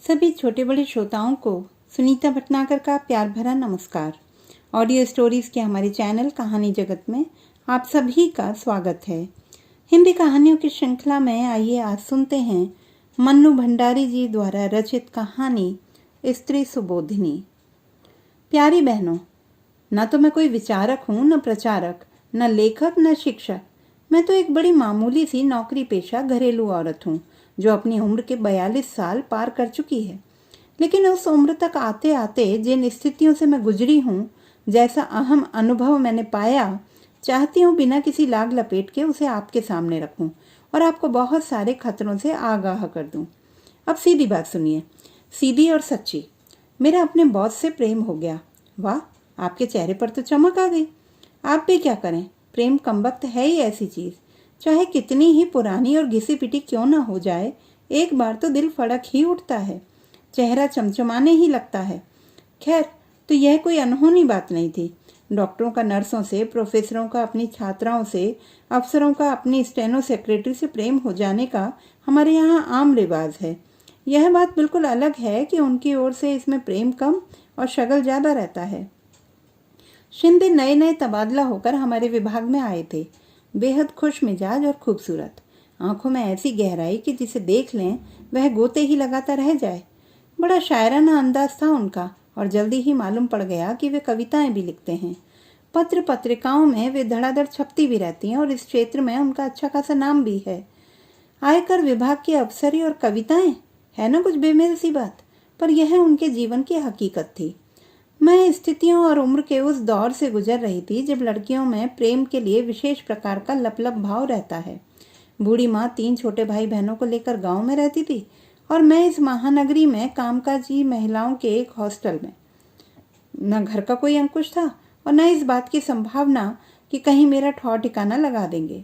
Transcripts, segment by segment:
सभी छोटे बड़े श्रोताओं को सुनीता भटनागर का प्यार भरा नमस्कार। ऑडियो स्टोरीज के हमारे चैनल कहानी जगत में आप सभी का स्वागत है। हिंदी कहानियों की श्रृंखला में आइए आज सुनते हैं मन्नू भंडारी जी द्वारा रचित कहानी स्त्री सुबोधिनी। प्यारी बहनों, न तो मैं कोई विचारक हूँ, न प्रचारक, न लेखक, न शिक्षक। मैं तो एक बड़ी मामूली सी नौकरी पेशा घरेलू औरत हूँ जो अपनी उम्र के 42 साल पार कर चुकी है। लेकिन उस उम्र तक आते आते जिन स्थितियों से मैं गुजरी हूँ, जैसा अहम अनुभव मैंने पाया, चाहती हूँ बिना किसी लाग लपेट के उसे आपके सामने रखूं और आपको बहुत सारे खतरों से आगाह कर दूं। अब सीधी बात सुनिए, सीधी और सच्ची। मेरा अपने बॉस से प्रेम हो गया। वाह, आपके चेहरे पर तो चमक आ गई। आप भी क्या करें, प्रेम कमबख्त है ही ऐसी चीज। चाहे कितनी ही पुरानी और घिसी पिटी क्यों ना हो जाए, एक बार तो दिल फड़क ही उठता है, चेहरा चमचमाने ही लगता है। खैर, तो यह कोई अनहोनी बात नहीं थी। डॉक्टरों का नर्सों से, प्रोफेसरों का अपनी छात्राओं से, अफसरों का अपनी स्टेनो सेक्रेटरी से प्रेम हो जाने का हमारे यहाँ आम रिवाज है। यह बात बिल्कुल अलग है कि उनकी ओर से इसमें प्रेम कम और शगल ज्यादा रहता है। शिंदे नए नए तबादला होकर हमारे विभाग में आए थे। बेहद खुश मिजाज और खूबसूरत, आंखों में ऐसी गहराई कि जिसे देख लें वह गोते ही लगाता रह जाए। बड़ा शायराना अंदाज था उनका और जल्दी ही मालूम पड़ गया कि वे कविताएं भी लिखते हैं। पत्र पत्रिकाओं में वे धड़ाधड़ छपती भी रहती हैं और इस क्षेत्र में उनका अच्छा खासा नाम भी है। आयकर विभाग की अफसरी और कविताएं, है ना कुछ बेमेल सी बात, पर यह उनके जीवन की हकीकत थी। मैं स्थितियों और उम्र के उस दौर से गुजर रही थी जब लड़कियों में प्रेम के लिए विशेष प्रकार का लपलप भाव रहता है। बूढ़ी माँ 3 छोटे भाई बहनों को लेकर गांव में रहती थी और मैं इस महानगरी में कामकाजी महिलाओं के एक हॉस्टल में। न घर का कोई अंकुश था और न इस बात की संभावना कि कहीं मेरा ठौर ठिकाना लगा देंगे।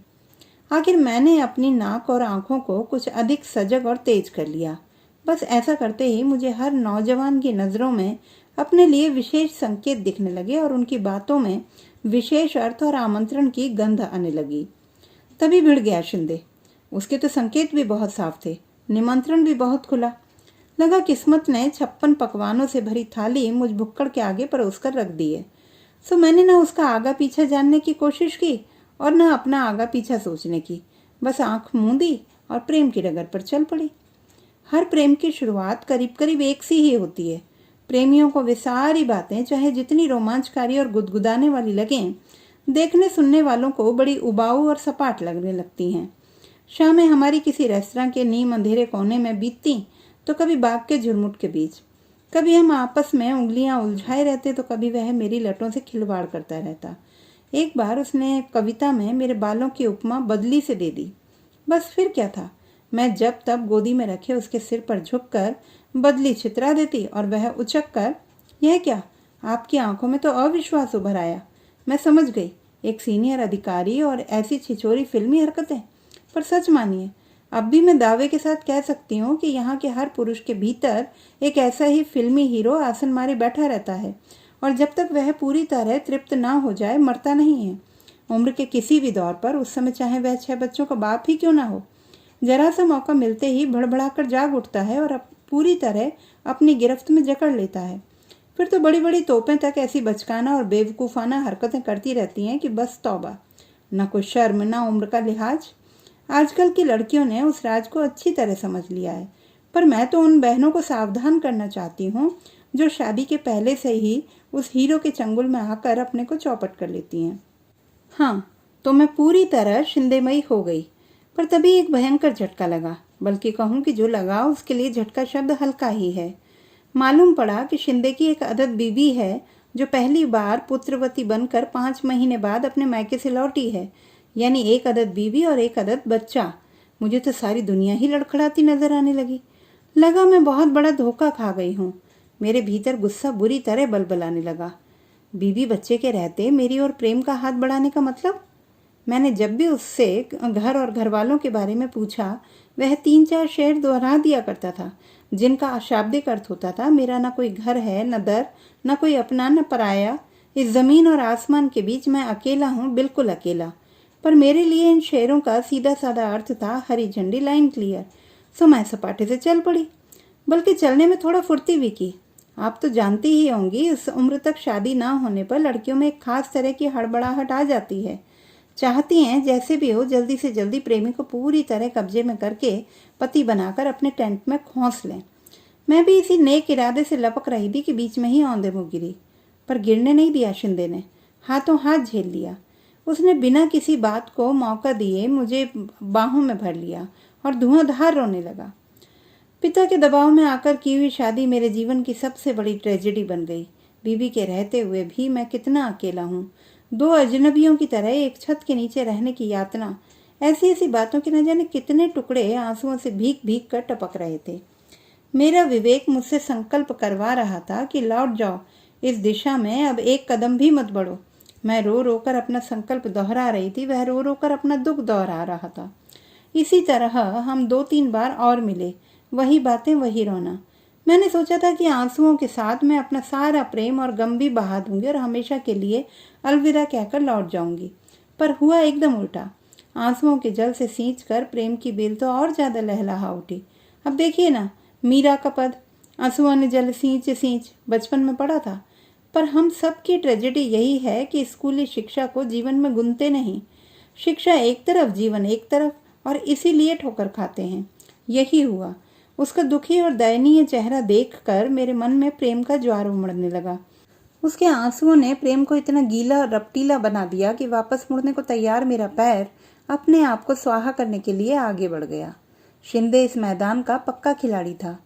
आखिर मैंने अपनी नाक और आंखों को कुछ अधिक सजग और तेज कर लिया। बस ऐसा करते ही मुझे हर नौजवान की नजरों में अपने लिए विशेष संकेत दिखने लगे और उनकी बातों में विशेष अर्थ और आमंत्रण की गंध आने लगी। तभी भिड़ गया शिंदे। उसके तो संकेत भी बहुत साफ थे, निमंत्रण भी बहुत खुला। लगा किस्मत ने 56 पकवानों से भरी थाली मुझ भुक्कड़ के आगे परोस कर रख दी है। सो मैंने न उसका आगा पीछा जानने की कोशिश की और न अपना आगा पीछा सोचने की। बस आंख मूंदी और प्रेम की डगर पर चल पड़ी। हर प्रेम की शुरुआत करीब करीब एक सी ही होती है। प्रेमियों को वे सारी बातें चाहे जितनी रोमांचकारी और गुदगुदाने वाली लगें, देखने सुनने वालों को बड़ी उबाऊ और सपाट लगने लगती हैं। शामें हमारी किसी रेस्तरां के नीम अंधेरे कोने में बीतती तो कभी बाग के झुरमुट के बीच, कभी हम आपस में उंगलियां उलझाए रहते तो कभी वह मेरी लटों से खिलवाड़ करता रहता। एक बार उसने कविता में मेरे बालों की उपमा बदली से दे दी। बस फिर क्या था, मैं जब तब गोदी में रखे उसके सिर पर झुककर बदली छितरा देती और वह उचक कर, यह क्या? आपकी आंखों में तो अविश्वास उभर आया। मैं समझ गई, एक सीनियर अधिकारी और ऐसी छिछोरी फिल्मी हरकतें। पर सच मानिए, अब भी मैं दावे के साथ कह सकती हूँ कि यहाँ के हर पुरुष के भीतर एक ऐसा ही फिल्मी हीरो आसन मारे बैठा रहता है और जब तक वह पूरी तरह तृप्त ना हो जाए मरता नहीं है। उम्र के किसी भी दौर पर, उस समय चाहे वह 6 बच्चों का बाप ही क्यों ना हो, जरा सा मौका मिलते ही भड़बड़ाकर जाग उठता है और पूरी तरह अपनी गिरफ्त में जकड़ लेता है। फिर तो बड़ी बड़ी तोपें तक ऐसी बचकाना और बेवकूफ़ाना हरकतें करती रहती हैं कि बस तौबा। न कोई शर्म, न उम्र का लिहाज। आजकल की लड़कियों ने उस राज को अच्छी तरह समझ लिया है, पर मैं तो उन बहनों को सावधान करना चाहती हूँ जो शादी के पहले से ही उस हीरो के चंगुल में आकर अपने को चौपट कर लेती हैं। हाँ, तो मैं पूरी तरह शिंदेमयी हो गई, पर तभी एक भयंकर झटका लगा। बल्कि कहूँ कि जो लगा उसके लिए झटका शब्द हल्का ही है। मालूम पड़ा कि शिंदे की एक अदद बीवी है जो पहली बार पुत्रवती बनकर 5 महीने बाद अपने मायके से लौटी है। यानी एक अदद बीवी और एक अदद बच्चा। मुझे तो सारी दुनिया ही लड़खड़ाती नजर आने लगी। लगा मैं बहुत बड़ा धोखा खा गई हूँ। मेरे भीतर गुस्सा बुरी तरह बलबलाने लगा। बीवी बच्चे के रहते मेरी ओर प्रेम का हाथ बढ़ाने का मतलब? मैंने जब भी उससे घर और घर वालों के बारे में पूछा, वह 3-4 शेर दोहरा दिया करता था जिनका अशाब्दिक अर्थ होता था, मेरा न कोई घर है, न दर, न कोई अपना, न पराया। इस जमीन और आसमान के बीच मैं अकेला हूँ, बिल्कुल अकेला। पर मेरे लिए इन शेरों का सीधा साधा अर्थ था हरी झंडी, लाइन क्लियर। सो मैं सपाटे से चल पड़ी। बल्कि चलने में थोड़ा फुर्ती भी की। आप तो जानती ही होंगी, उस उम्र तक शादी ना होने पर लड़कियों में एक खास तरह की हड़बड़ाहट आ जाती है। चाहती हैं जैसे भी हो जल्दी से जल्दी प्रेमी को पूरी तरह कब्जे में करके पति बनाकर अपने टेंट में खोंस लें। मैं भी इसी नेक इरादे से लपक रही थी कि बीच में ही औंधे मुँह गिरी। पर गिरने नहीं दिया शिंदे ने, हाथों हाथ झेल लिया। उसने बिना किसी बात को मौका दिए मुझे बाहों में भर लिया और धुआंधार रोने लगा। पिता के दबाव में आकर की हुई शादी मेरे जीवन की सबसे बड़ी ट्रेजेडी बन गई। बीवी के रहते हुए भी मैं कितना अकेला हूँ। दो अजनबियों की तरह एक छत के नीचे रहने की यातना, ऐसी ऐसी बातों के न जाने कितने टुकड़े आंसुओं से भीग भीग कर टपक रहे थे। मेरा विवेक मुझसे संकल्प करवा रहा था कि लौट जाओ इस दिशा में, अब एक कदम भी मत बढ़ो। मैं रो रो कर अपना संकल्प दोहरा रही थी, वह रो रो कर अपना दुख दोहरा रहा था। इसी तरह हम 2-3 बार और मिले, वही बातें वही रोना। मैंने सोचा था कि आंसुओं के साथ मैं अपना सारा प्रेम और गम भी बहा दूंगी और हमेशा के लिए अलविदा कहकर लौट जाऊंगी। पर हुआ एकदम उल्टा। आंसुओं के जल से सींच कर प्रेम की बेल तो और ज्यादा लहलहा उठी। अब देखिए ना, मीरा का पद, आंसुओं ने जल सींच सींच, बचपन में पढ़ा था। पर हम सब की ट्रेजेडी यही है कि स्कूली शिक्षा को जीवन में गुनते नहीं। शिक्षा एक तरफ, जीवन एक तरफ, और इसीलिए ठोकर खाते हैं। यही हुआ। उसका दुखी और दयनीय चेहरा देखकर मेरे मन में प्रेम का ज्वार उमड़ने लगा। उसके आंसुओं ने प्रेम को इतना गीला और रपटीला बना दिया कि वापस मुड़ने को तैयार मेरा पैर अपने आप को स्वाहा करने के लिए आगे बढ़ गया। शिंदे इस मैदान का पक्का खिलाड़ी था।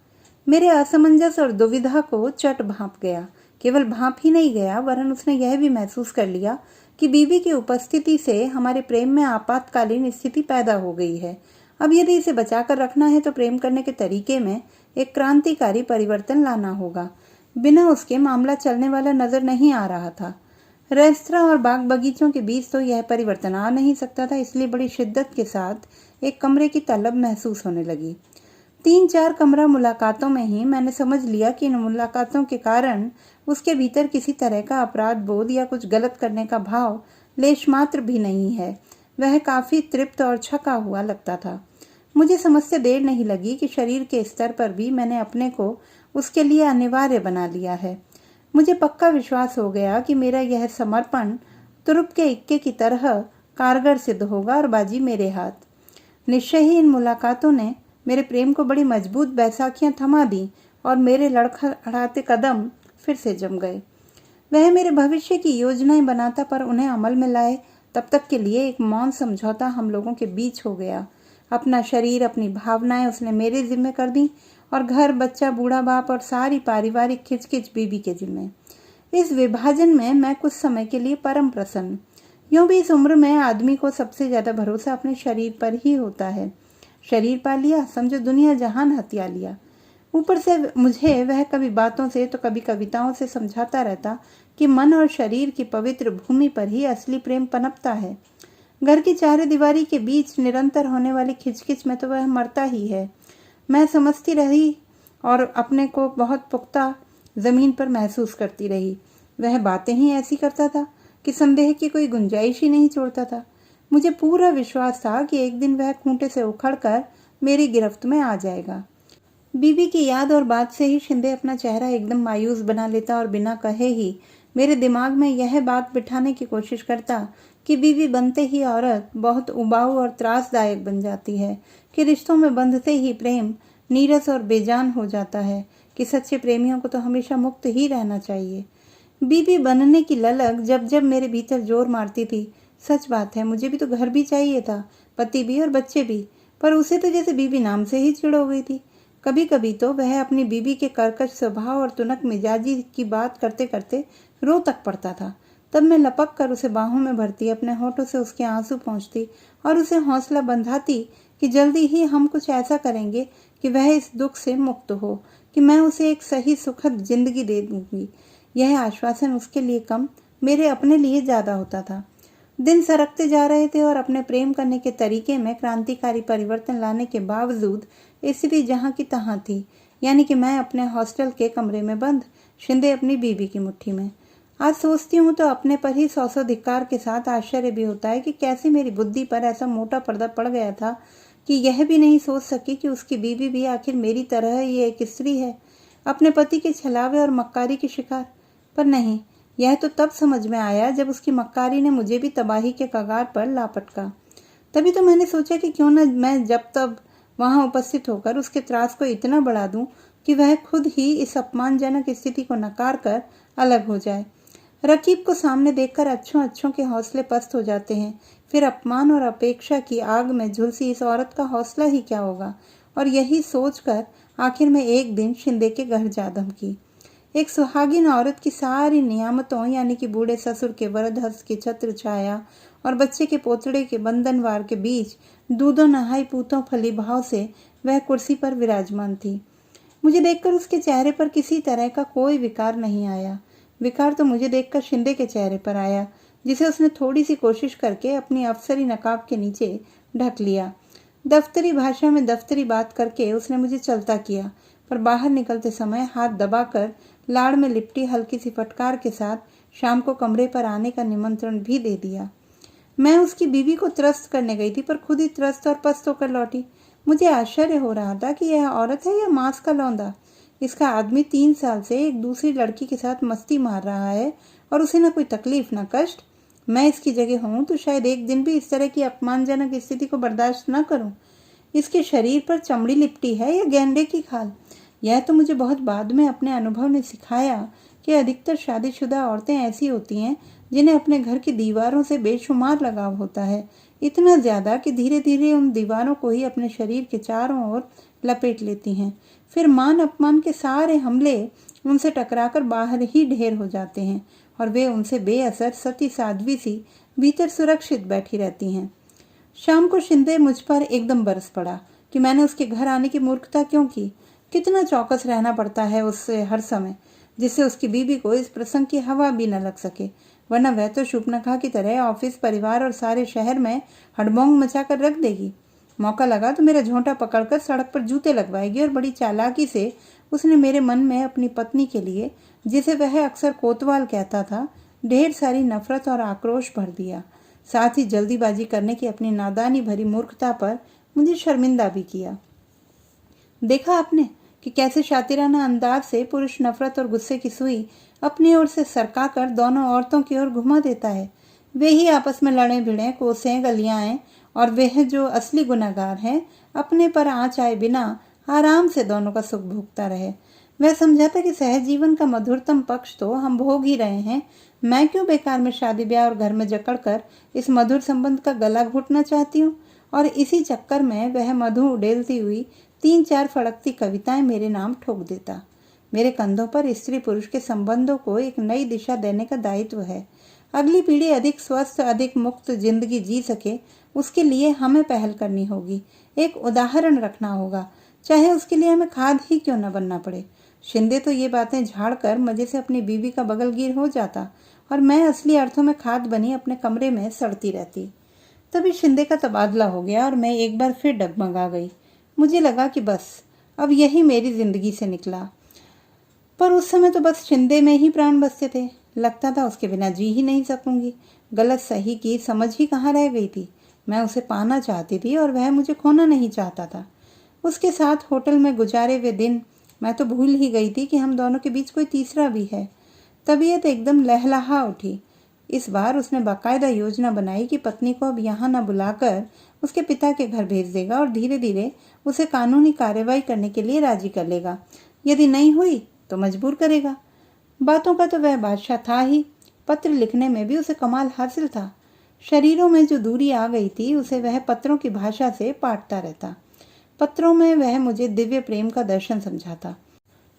मेरे असमंजस और दुविधा को चट भांप गया। केवल भांप ही नहीं गया, वरन उसने यह भी महसूस कर लिया कि बीवी की उपस्थिति से हमारे प्रेम में आपातकालीन स्थिति पैदा हो गई है। अब यदि इसे बचाकर रखना है तो प्रेम करने के तरीके में एक क्रांतिकारी परिवर्तन लाना होगा। बिना उसके मामला चलने वाला नजर नहीं आ रहा था। रेस्तरां और बाग बगीचों के बीच तो यह परिवर्तन आ नहीं सकता था, इसलिए बड़ी शिद्दत के साथ एक कमरे की तलब महसूस होने लगी। 3-4 कमरा मुलाकातों में ही मैंने समझ लिया कि इन मुलाकातों के कारण उसके भीतर किसी तरह का अपराध बोध या कुछ गलत करने का भाव लेश मात्र भी नहीं है। वह काफी तृप्त और छका हुआ लगता था। मुझे समझते देर नहीं लगी कि शरीर के स्तर पर भी मैंने अपने को उसके लिए अनिवार्य बना लिया है। मुझे पक्का विश्वास हो गया कि मेरा यह समर्पण तुरुप के इक्के की तरह कारगर सिद्ध होगा और बाजी मेरे हाथ। निश्चय ही इन मुलाकातों ने मेरे प्रेम को बड़ी मजबूत बैसाखियां थमा दी और मेरे लड़खड़ाते कदम फिर से जम गए। वह मेरे भविष्य की योजनाएं बनाता, पर उन्हें अमल में लाए तब तक के लिए एक मौन समझौता हम लोगों के बीच हो गया। अपना शरीर, अपनी भावनाएं उसने मेरे जिम्मे कर दी और घर, बच्चा, बूढ़ा बाप और सारी पारिवारिक खिचखिच बीबी के जिम्मे। इस विभाजन में मैं कुछ समय के लिए परम प्रसन्न। यूं भी इस उम्र में आदमी को सबसे ज्यादा भरोसा अपने शरीर पर ही होता है। शरीर पा लिया, समझो दुनिया जहान हथिया लिया। ऊपर से मुझे वह कभी बातों से तो कभी कविताओं से समझाता रहता कि मन और शरीर की पवित्र भूमि पर ही असली प्रेम पनपता है। घर की चारे दीवारी के बीच निरंतर होने वाली खिचखिच में तो वह मरता ही है। मैं समझती रही और अपने को बहुत पुख्ता जमीन पर महसूस करती रही। वह बातें ही ऐसी करता था कि संदेह की कोई गुंजाइश ही नहीं छोड़ता था। मुझे पूरा विश्वास था कि एक दिन वह खूंटे से उखड़कर मेरी गिरफ्त में आ जाएगा। बीबी की याद और बात से ही शिंदे अपना चेहरा एकदम मायूस बना लेता और बिना कहे ही मेरे दिमाग में यह बात बिठाने की कोशिश करता कि बीवी बनते ही औरत बहुत उबाऊ और त्रासदायक बन जाती है, कि रिश्तों में बंधते ही प्रेम नीरस और बेजान हो जाता है, कि सच्चे प्रेमियों को तो हमेशा मुक्त ही रहना चाहिए। बीवी बनने की ललक जब जब मेरे भीतर जोर मारती थी। सच बात है, मुझे भी तो घर भी चाहिए था, पति भी और बच्चे भी, पर उसे तो जैसे बीवी नाम से ही चिढ़ हो गई थी। कभी कभी तो वह अपनी बीवी के कर्कश स्वभाव और तुनक मिजाजी की बात करते करते रो तक पड़ता था। तब मैं लपक कर उसे बाहों में भरती, अपने होठों से उसके आंसू पोंछती और उसे हौसला बंधाती कि जल्दी ही हम कुछ ऐसा करेंगे कि वह इस दुख से मुक्त हो, कि मैं उसे एक सही सुखद जिंदगी दे दूंगी। यह आश्वासन उसके लिए कम, मेरे अपने लिए ज्यादा होता था। दिन सरकते जा रहे थे और अपने प्रेम करने के तरीके में क्रांतिकारी परिवर्तन लाने के बावजूद स्थिति जहां की तहां थी। यानी कि मैं अपने हॉस्टल के कमरे में बंद, शिंदे अपनी बीबी की मुट्ठी में। आज सोचती हूँ तो अपने पर ही सौ धिक्कार के साथ आश्चर्य भी होता है कि कैसे मेरी बुद्धि पर ऐसा मोटा पर्दा पड़ गया था कि यह भी नहीं सोच सकी कि उसकी बीवी भी आखिर मेरी तरह ही एक स्त्री है, अपने पति के छलावे और मक्कारी की शिकार। पर नहीं, यह तो तब समझ में आया जब उसकी मक्कारी ने मुझे भी तबाही के कगार पर ला पटका। तभी तो मैंने सोचा कि क्यों न मैं जब तब वहां उपस्थित होकर उसके त्रास को इतना बढ़ा दूं कि वह खुद ही इस अपमानजनक स्थिति को नकार कर अलग हो जाए। रकीब को सामने देखकर अच्छों अच्छों के हौसले पस्त हो जाते हैं। फिर अपमान और अपेक्षा की आग में झुलसी इस औरत का हौसला ही क्या होगा। और यही सोचकर आखिर में एक दिन शिंदे के घर जा धमकी। एक सुहागिन औरत की सारी नियामतों यानी कि बूढ़े ससुर के वरद हस्त की छत्र छाया और बच्चे के पोतड़े के बंधनवार के बीच दूधों नहाई पूतों फली भाव से वह कुर्सी पर विराजमान थी। मुझे देखकर उसके चेहरे पर किसी तरह का कोई विकार नहीं आया। विकार तो मुझे देखकर शिंदे के चेहरे पर आया, जिसे उसने थोड़ी सी कोशिश करके अपनी अफसरी नकाब के नीचे ढक लिया। दफ्तरी भाषा में दफ्तरी बात करके उसने मुझे चलता किया, पर बाहर निकलते समय हाथ दबाकर लाड़ में लिपटी हल्की सी फटकार के साथ शाम को कमरे पर आने का निमंत्रण भी दे दिया। मैं उसकी बीवी को त्रस्त करने गई थी, पर खुद ही त्रस्त और पस्त होकर लौटी। मुझे आश्चर्य हो रहा था कि यह औरत है या मांस का लौंदा। इसका आदमी 3 साल से एक दूसरी लड़की के साथ मस्ती मार रहा है और उसे न कोई तकलीफ न कष्ट। मैं इसकी जगह हूं तो शायद एक दिन भी इस तरह की अपमानजनक स्थिति को बर्दाश्त न करूं। इसके शरीर पर चमड़ी लिपटी है या गेंडे की खाल। यह तो मुझे बहुत बाद में अपने अनुभव ने सिखाया कि अधिकतर शादीशुदा औरतें ऐसी होती हैं जिन्हें अपने घर की दीवारों से बेशुमार लगाव होता है, इतना ज्यादा कि धीरे धीरे उन दीवारों को ही अपने शरीर के चारों ओर लपेट लेती हैं। फिर मान अपमान के सारे हमले उनसे टकराकर बाहर ही ढेर हो जाते हैं और वे उनसे बेअसर सती साध्वी सी भीतर सुरक्षित बैठी रहती हैं। शाम को शिंदे मुझ पर एकदम बरस पड़ा कि मैंने उसके घर आने की मूर्खता क्यों की। कितना चौकस रहना पड़ता है उससे हर समय, जिससे उसकी बीवी को इस प्रसंग की हवा भी न लग सके, वरना वह तो शूर्पणखा की तरह ऑफिस, परिवार और सारे शहर में हड़बोंग मचाकर रख देगी। मौका लगा तो मेरा झोंटा पकड़कर सड़क पर जूते लगवाएगी और बड़ी चालाकी से उसने मेरे मन में अपनी पत्नी के लिए, जिसे वह अक्सर कोतवाल कहता था, ढेर सारी नफरत और आक्रोश भर दिया। साथ ही जल्दीबाजी करने की अपनी नादानी भरी मूर्खता पर मुझे शर्मिंदा भी किया। देखा आपने कि कैसे शातिराना अंदाज से पुरुष नफरत और गुस्से की सुई अपनी ओर से सरका कर दोनों औरतों की ओर घुमा देता है। वे ही आपस में लड़े भिड़े, कोसें गलियाएं, और वह जो असली गुनाहगार है अपने पर आँच आए बिना आराम से दोनों का सुख भोगता रहे। वह समझाता कि सहज जीवन का मधुरतम पक्ष तो हम भोग ही रहे हैं, मैं क्यों बेकार में शादी ब्याह और घर में जकड़कर इस मधुर संबंध का गला घोटना चाहती हूँ। और इसी चक्कर में वह मधु उड़ेलती हुई 3-4 फड़कती कविताएं मेरे नाम ठोक देता। मेरे कंधों पर स्त्री पुरुष के संबंधों को एक नई दिशा देने का दायित्व है। अगली पीढ़ी अधिक स्वस्थ, अधिक मुक्त जिंदगी जी सके, उसके लिए हमें पहल करनी होगी, एक उदाहरण रखना होगा, चाहे उसके लिए हमें खाद ही क्यों न बनना पड़े। शिंदे तो ये बातें झाड़कर मजे से अपनी बीवी का बगलगीर हो जाता और मैं असली अर्थों में खाद बनी अपने कमरे में सड़ती रहती। तभी शिंदे का तबादला हो गया और मैं एक बार फिर डगमगा गई। मुझे लगा कि बस अब यही मेरी जिंदगी से निकला। पर उस समय तो बस शिंदे में ही प्राण बसते थे। लगता था उसके बिना जी ही नहीं सकूंगी। गलत सही की समझ ही कहाँ रह गई थी। मैं उसे पाना चाहती थी और वह मुझे खोना नहीं चाहता था। उसके साथ होटल में गुजारे हुए दिन मैं तो भूल ही गई थी कि हम दोनों के बीच कोई तीसरा भी है। तबीयत एकदम लहलहा उठी। इस बार उसने बाकायदा योजना बनाई कि पत्नी को अब यहाँ न बुलाकर उसके पिता के घर भेज देगा और धीरे धीरे उसे कानूनी कार्रवाई करने के लिए राजी कर लेगा। यदि नहीं हुई तो मजबूर करेगा। बातों का तो वह बादशाह था ही। पत्र लिखने में भी उसे कमाल हासिल था। शरीरों में जो दूरी आ गई थी उसे वह पत्रों की भाषा से पाटता रहता। पत्रों में वह मुझे दिव्य प्रेम का दर्शन समझाता।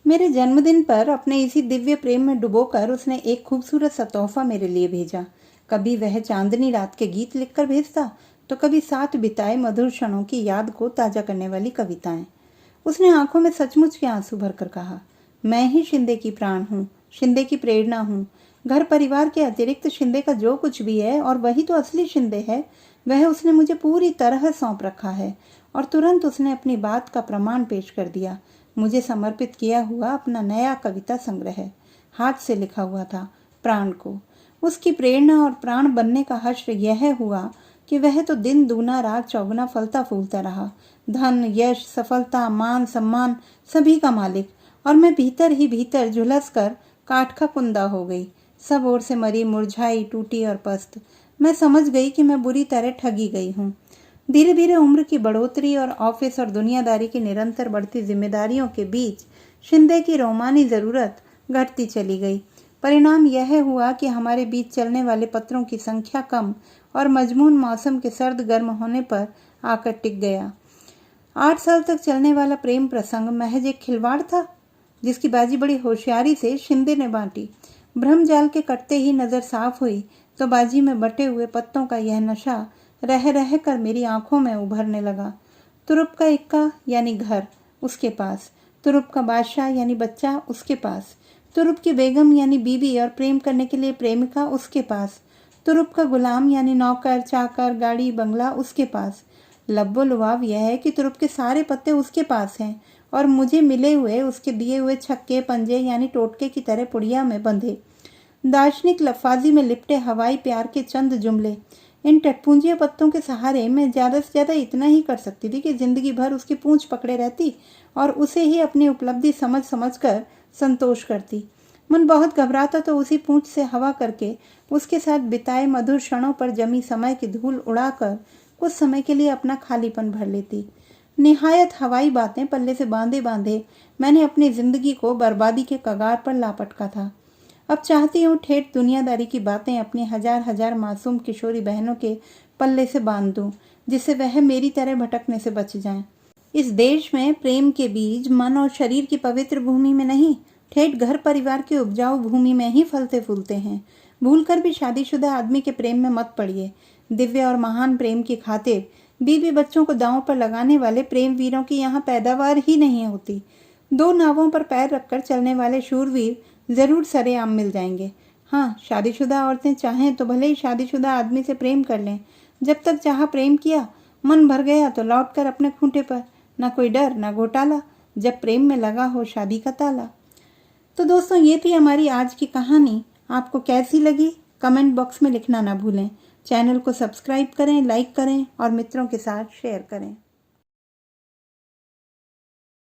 मेरे जन्मदिन पर अपने इसी दिव्य प्रेम में डुबोकर उसने एक खूबसूरत सा तोहफा मेरे लिए भेजा। कभी वह चांदनी रात के गीत लिखकर भेजता तो कभी साथ बिताए मधुर क्षणों की याद को ताजा करने वाली कविताएं। उसने आंखों में सचमुच के आंसू भरकर कहा, मैं ही शिंदे की प्राण हूँ, शिंदे की प्रेरणा हूँ। घर परिवार के अतिरिक्त शिंदे का जो कुछ भी है, और वही तो असली शिंदे है, वह उसने मुझे पूरी तरह सौंप रखा है। और तुरंत उसने अपनी बात का प्रमाण पेश कर दिया। मुझे समर्पित किया हुआ अपना नया कविता संग्रह हाथ से लिखा हुआ था, प्राण को। उसकी प्रेरणा और प्राण बनने का हश्र यह हुआ कि वह तो दिन दूना रात चौगुना फलता फूलता रहा, धन यश सफलता मान सम्मान सभी का मालिक, और मैं भीतर ही भीतर झुलस कर काठ का कुंदा हो गई, सब ओर से मरी मुरझाई टूटी और पस्त। मैं समझ गई कि मैं बुरी तरह ठगी गई हूँ। धीरे धीरे उम्र की बढ़ोतरी और ऑफिस और दुनियादारी की निरंतर बढ़ती जिम्मेदारियों के बीच शिंदे की रोमानी जरूरत घटती चली गई। परिणाम यह हुआ कि हमारे बीच चलने वाले पत्रों की संख्या कम और मजमून मौसम के सर्द गर्म होने पर आकर टिक गया। 8 साल तक चलने वाला प्रेम प्रसंग महज एक खिलवाड़ था, जिसकी बाजी बड़ी होशियारी से शिंदे ने बांटी। भ्रमजाल के कटते ही नजर साफ हुई तो बाजी में बटे हुए पत्तों का यह नशा रह रह कर मेरी आंखों में उभरने लगा। तुरुप का इक्का यानी घर उसके पास, तुरुप का बादशाह यानी बच्चा उसके पास, तुरुप की बेगम यानी बीबी और प्रेम करने के लिए प्रेमिका उसके पास, तुरुप का गुलाम यानी नौकर चाकर गाड़ी बंगला उसके पास। लब्बो लुभाव यह है कि तुरुप के सारे पत्ते उसके पास हैं और मुझे मिले हुए उसके दिए हुए छक्के पंजे यानी टोटके की तरह पुड़िया में बंधे। दार्शनिक लफाजी में लिपटे हवाई प्यार के चंद जुमले, इन टटपूंजिया पत्तों के सहारे मैं ज़्यादा से ज़्यादा इतना ही कर सकती थी कि जिंदगी भर उसकी पूंछ पकड़े रहती और उसे ही अपनी उपलब्धि समझ समझ कर संतोष करती। मन बहुत घबराता तो उसी पूंछ से हवा करके उसके साथ बिताए मधुर क्षणों पर जमी समय की धूल उड़ाकर कुछ समय के लिए अपना खालीपन भर लेती। निहायत हवाई बातें पल्ले से बांधे बांधे मैंने अपनी जिंदगी को बर्बादी के कगार पर लापटका था। अब चाहती हूँ ठेठ दुनियादारी की बातें अपनी हजार हजार मासूम किशोरी बहनों के पल्ले से बांध दूं, जिससे वह मेरी तरह भटकने से बच जाएं। इस देश में प्रेम के बीज मन और शरीर की पवित्र भूमि में नहीं, ठेठ घर परिवार की उपजाऊ भूमि में ही फलते फूलते हैं। भूलकर भी शादीशुदा आदमी के प्रेम में मत पड़िए। दिव्य और महान प्रेम की खातिर बीवी बच्चों को दांव पर लगाने वाले प्रेम वीरों की यहाँ पैदावार ही नहीं होती। 2 नावों पर पैर रखकर चलने वाले शूरवीर जरूर सरेआम मिल जाएंगे। हाँ, शादीशुदा औरतें चाहें तो भले ही शादीशुदा आदमी से प्रेम कर लें। जब तक चाहा प्रेम किया, मन भर गया तो लौटकर अपने खूंटे पर, ना कोई डर ना घोटाला, जब प्रेम में लगा हो शादी का ताला। तो दोस्तों, ये थी हमारी आज की कहानी। आपको कैसी लगी कमेंट बॉक्स में लिखना ना भूलें। चैनल को सब्सक्राइब करें, लाइक करें और मित्रों के साथ शेयर करें।